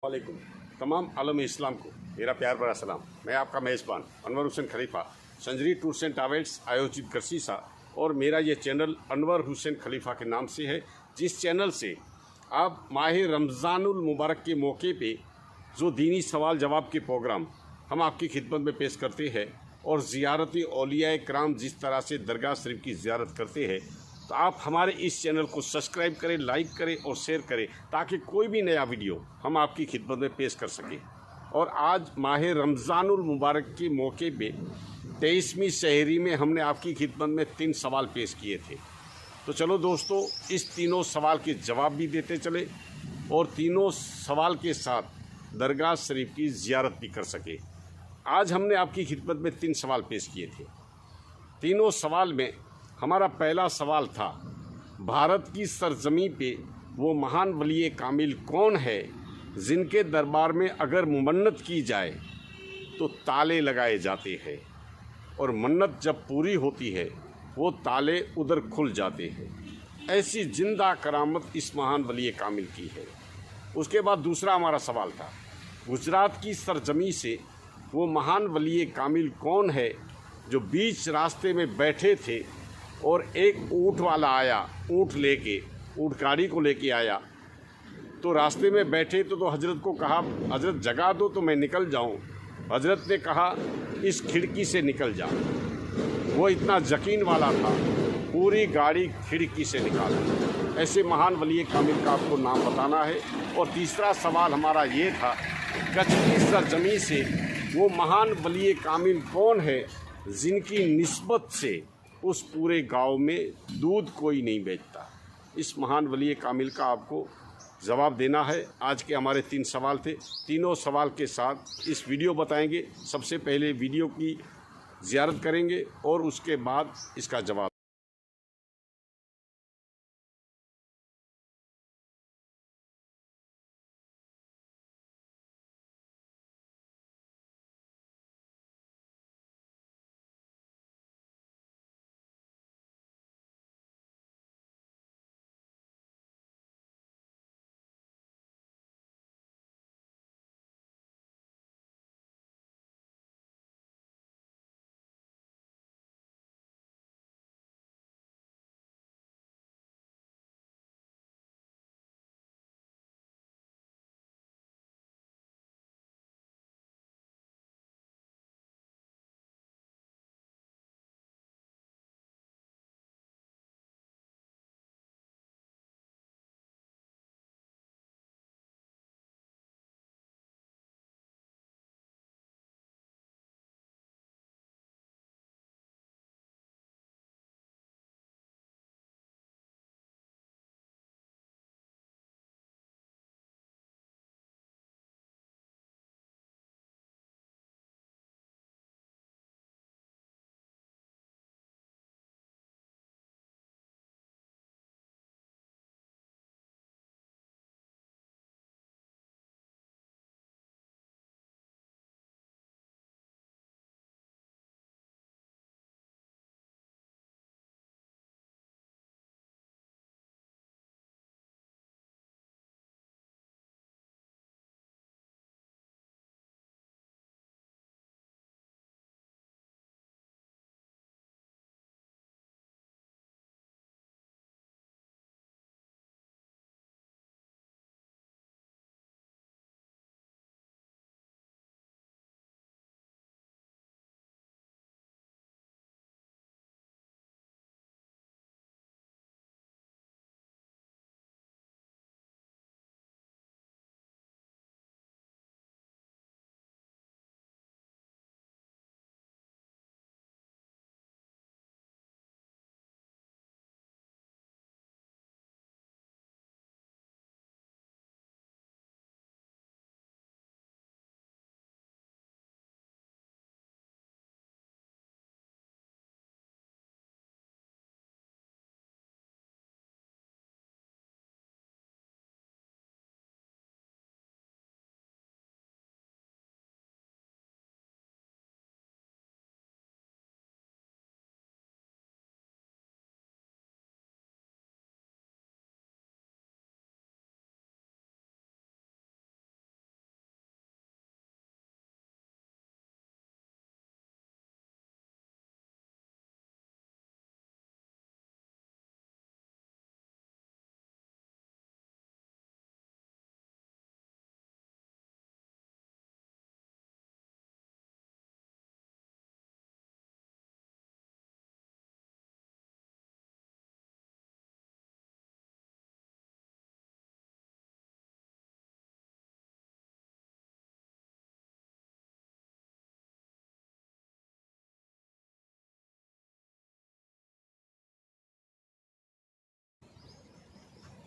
वालेकुम। तमाम आलम इस्लाम को मेरा प्यार भरा सलाम। मैं आपका मेज़बान अनवर हुसैन खलीफा संजरी टूर्स एंड ट्रैवल्स आयोजित गर्सीसा और मेरा ये चैनल अनवर हुसैन खलीफा के नाम से है, जिस चैनल से आप माह रमज़ानुल मुबारक के मौके पे जो दीनी सवाल जवाब के प्रोग्राम हम आपकी खिदमत में पेश करते हैं और ज़ियारत औलिया कराम जिस तरह से दरगाह शरीफ की ज़ियारत करते हैं, तो आप हमारे इस चैनल को सब्सक्राइब करें, लाइक करें और शेयर करें ताकि कोई भी नया वीडियो हम आपकी खिदमत में पेश कर सकें। और आज माह रमज़ानुल मुबारक के मौके पे 23वीं शहरी में हमने आपकी खिदमत में 3 सवाल पेश किए थे। तो चलो दोस्तों, इस तीनों सवाल के जवाब भी देते चले और तीनों सवाल के साथ दरगाह शरीफ की ज़ियारत भी कर सके। आज हमने आपकी खिदमत में 3 सवाल पेश किए थे। तीनों सवाल में हमारा पहला सवाल था, भारत की सरजमी पे वो महान वली कामिल कौन है जिनके दरबार में अगर मन्नत की जाए तो ताले लगाए जाते हैं और मन्नत जब पूरी होती है वो ताले उधर खुल जाते हैं। ऐसी जिंदा करामत इस महान वली कामिल की है। उसके बाद दूसरा हमारा सवाल था, गुजरात की सरजमी से वो महान वली कामिल कौन है जो बीच रास्ते में बैठे थे और एक ऊँट वाला आया, ऊँट गाड़ी को लेके आया। तो रास्ते में बैठे तो हजरत को कहा, हजरत जगा दो तो मैं निकल जाऊं। हजरत ने कहा, इस खिड़की से निकल जा। वो इतना यकीन वाला था, पूरी गाड़ी खिड़की से निकाला। ऐसे महान वली कामिल का आपको नाम बताना है। और तीसरा सवाल हमारा ये था, कच्छ की सरजमी से वो महान वली कामिल कौन है जिनकी निस्बत से उस पूरे गांव में दूध कोई नहीं बेचता। इस महान वली कामिल का आपको जवाब देना है। आज के हमारे 3 सवाल थे। तीनों सवाल के साथ इस वीडियो बताएंगे। सबसे पहले वीडियो की ज़ियारत करेंगे और उसके बाद इसका जवाब।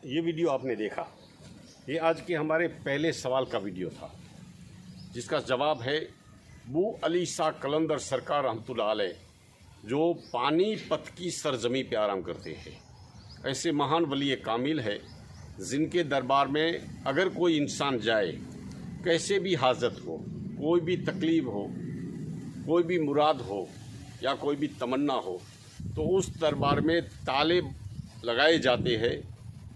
ये वीडियो आपने देखा, ये आज के हमारे पहले सवाल का वीडियो था, जिसका जवाब है बू अली शाह कलंदर सरकार रहमतुल्लाह अलैह, जो पानीपत की सरजमी पे आराम करते हैं। ऐसे महान वली कामिल है जिनके दरबार में अगर कोई इंसान जाए, कैसे भी हाजत हो, कोई भी तकलीफ़ हो, कोई भी मुराद हो या कोई भी तमन्ना हो, तो उस दरबार में ताले लगाए जाते हैं।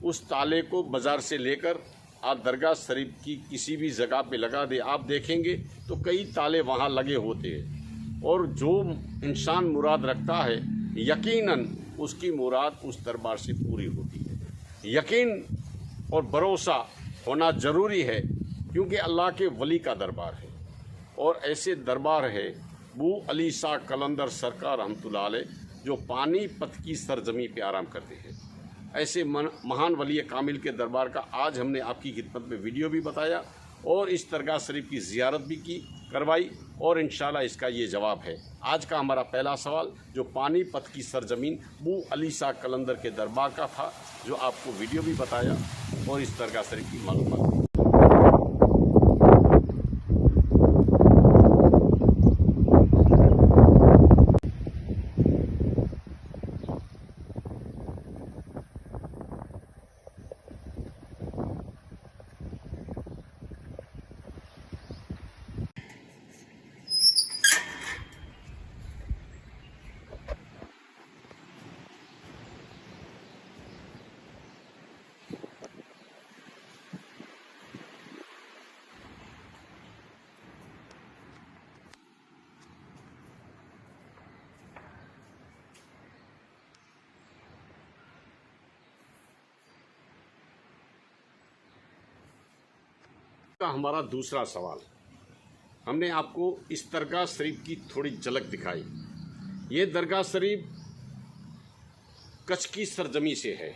उस ताले को बाज़ार से लेकर आप दरगाह शरीफ की किसी भी जगह पे लगा दे, आप देखेंगे तो कई ताले वहाँ लगे होते हैं। और जो इंसान मुराद रखता है, यकीनन उसकी मुराद उस दरबार से पूरी होती है। यकीन और भरोसा होना ज़रूरी है, क्योंकि अल्लाह के वली का दरबार है। और ऐसे दरबार है बू अली शाह कलंदर सरकार रहमतुल्लाह अलैह, जो पानीपत की सरजमी पे आराम करते हैं। ऐसे महान वली कामिल के दरबार का आज हमने आपकी खिदमत में वीडियो भी बताया और इस दरगाह शरीफ की ज़ियारत भी करवाई, और इंशाल्लाह इसका ये जवाब है। आज का हमारा पहला सवाल जो पानीपत की सरजमीन बू अली शाह कलंदर के दरबार का था, जो आपको वीडियो भी बताया और इस दरगाह शरीफ की मालूमात। का हमारा दूसरा सवाल, हमने आपको इस दरगाह शरीफ की थोड़ी झलक दिखाई। ये दरगाह शरीफ कच्छ की सरजमी से है।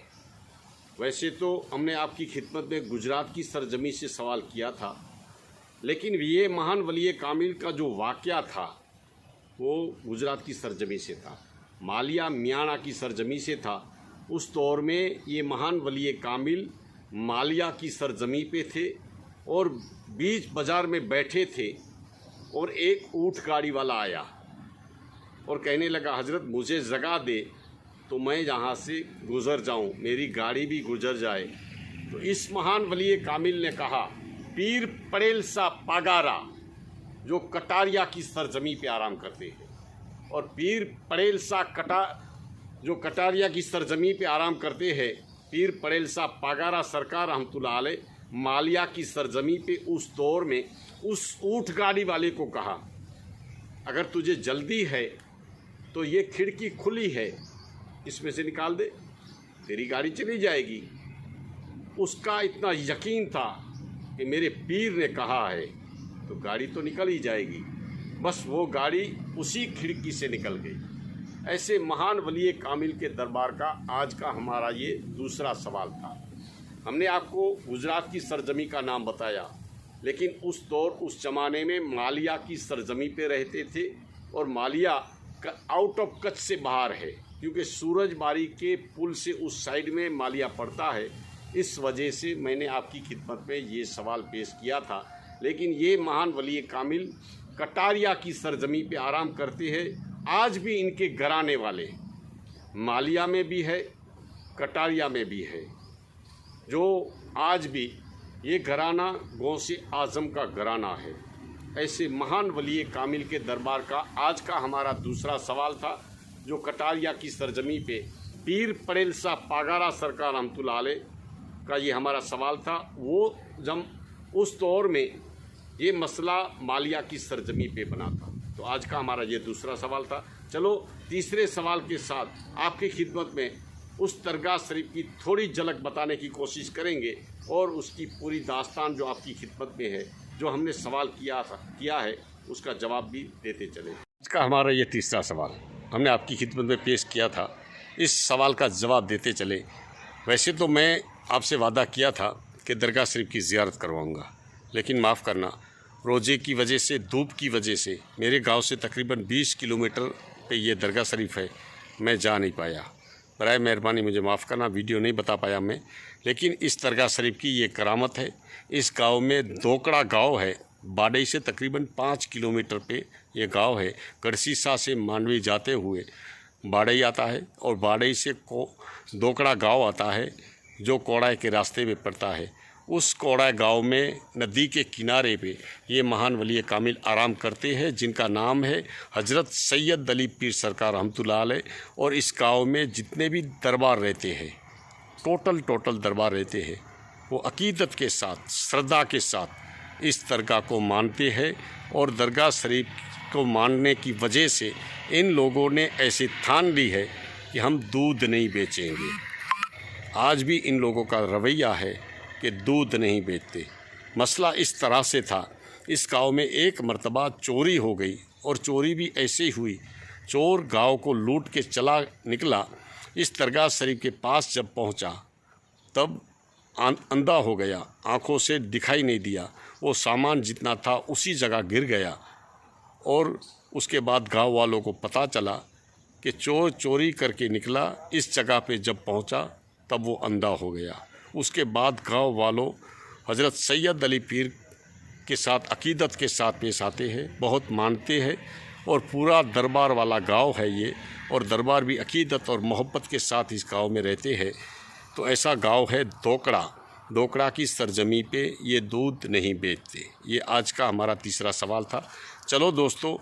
वैसे तो हमने आपकी खिदमत में गुजरात की सरजमी से सवाल किया था, लेकिन ये महान वली कामिल का जो वाक़या था वो गुजरात की सरजमी से था, मालिया मियाणा की सरजमी से था। उस दौर में ये महान वली कामिल मालिया की सरजमी पे थे और बीच बाज़ार में बैठे थे, और एक ऊँट गाड़ी वाला आया और कहने लगा, हज़रत मुझे जगह दे तो मैं यहाँ से गुज़र जाऊँ, मेरी गाड़ी भी गुज़र जाए। तो इस महान वली कामिल ने कहा, पीर पड़ेल सा पागारा, जो कटारिया की सरजमी पे आराम करते हैं, और पीर पड़ेल सा जो कटारिया की सरजमी पे आराम करते हैं, पीर पड़ेल सा पागारा सरकार रहमतुल्लाह अलैह मालिया की सरजमी पे उस दौर में उस ऊँट गाड़ी वाले को कहा, अगर तुझे जल्दी है तो ये खिड़की खुली है, इसमें से निकाल दे, तेरी गाड़ी चली जाएगी। उसका इतना यकीन था कि मेरे पीर ने कहा है तो गाड़ी तो निकल ही जाएगी। बस वो गाड़ी उसी खिड़की से निकल गई। ऐसे महान वली कामिल के दरबार का आज का हमारा ये दूसरा सवाल था। हमने आपको गुजरात की सरजमी का नाम बताया, लेकिन उस दौर उस ज़माने में मालिया की सरजमी पे रहते थे, और मालिया आउट ऑफ कच्छ से बाहर है, क्योंकि सूरजबारी के पुल से उस साइड में मालिया पड़ता है। इस वजह से मैंने आपकी खिदमत में ये सवाल पेश किया था। लेकिन ये महान वली कामिल कटारिया की सरजमी पे आराम करते हैं। आज भी इनके घराने वाले मालिया में भी है, कटारिया में भी है, जो आज भी ये घराना गौसे आज़म का घराना है। ऐसे महान वली कामिल के दरबार का आज का हमारा दूसरा सवाल था, जो कटारिया की सरजमी पे पीर पड़ेल सा पागारा सरकार रहमतुल्लाह अलैह का ये हमारा सवाल था। वो जब उस दौर में ये मसला मालिया की सरजमी पे बना था। तो आज का हमारा ये दूसरा सवाल था। चलो तीसरे सवाल के साथ आपकी खिदमत में उस दरगाह शरीफ की थोड़ी झलक बताने की कोशिश करेंगे, और उसकी पूरी दास्तान जो आपकी खिदमत में है, जो हमने सवाल किया है, उसका जवाब भी देते चले। आज का हमारा ये तीसरा सवाल हमने आपकी खिदमत में पेश किया था। इस सवाल का जवाब देते चले। वैसे तो मैं आपसे वादा किया था कि दरगाह शरीफ की ज़ियारत करवाऊँगा, लेकिन माफ़ करना, रोज़े की वजह से, धूप की वजह से मेरे गांव से तकरीबन 20 किलोमीटर पे ये दरगाह शरीफ है, मैं जा नहीं पाया। बराए मेहरबानी मुझे माफ़ करना, वीडियो नहीं बता पाया मैं। लेकिन इस दरगाह शरीफ की ये करामत है। इस गांव में दोकड़ा गांव है, बाडई से तकरीबन 5 किलोमीटर पे ये गांव है। गढ़सीसा से मांडवी जाते हुए बाडई आता है और बाडई से दोकड़ा गांव आता है जो कोड़ाई के रास्ते में पड़ता है। उस कोड़ाई गांव में नदी के किनारे पे ये महान वली कामिल आराम करते हैं, जिनका नाम है हज़रत सैयद अली पीर सरकार रहमतुल्लाह अलैह। और इस गांव में जितने भी दरबार रहते हैं, टोटल दरबार रहते हैं, वो अकीदत के साथ, श्रद्धा के साथ इस दरगाह को मानते हैं। और दरगाह शरीफ को मानने की वजह से इन लोगों ने ऐसी ठान ली है कि हम दूध नहीं बेचेंगे। आज भी इन लोगों का रवैया है कि दूध नहीं बेचते। मसला इस तरह से था, इस गांव में एक मर्तबा चोरी हो गई और चोरी भी ऐसे ही हुई। चोर गांव को लूट के चला निकला। इस दरगाह शरीफ के पास जब पहुंचा तब अंधा हो गया, आंखों से दिखाई नहीं दिया। वो सामान जितना था उसी जगह गिर गया। और उसके बाद गांव वालों को पता चला कि चोर चोरी करके निकला। इस जगह पे जब पहुंचा तब वो अंधा हो गया। उसके बाद गांव वालों हज़रत सैयद अली पीर के साथ अकीदत के साथ पेश आते हैं, बहुत मानते हैं। और पूरा दरबार वाला गांव है ये, और दरबार भी अकीदत और मोहब्बत के साथ इस गांव में रहते हैं। तो ऐसा गांव है दोकड़ा की सरजमी पे ये दूध नहीं बेचते। ये आज का हमारा तीसरा सवाल था। चलो दोस्तों,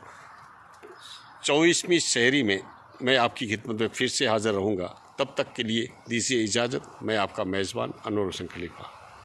24वीं शहरी में मैं आपकी खिदमत में फिर से हाज़िर रहूँगा। तब तक के लिए दीजिए इजाज़त। मैं आपका मेज़बान अनवर हुसैन खलीफा।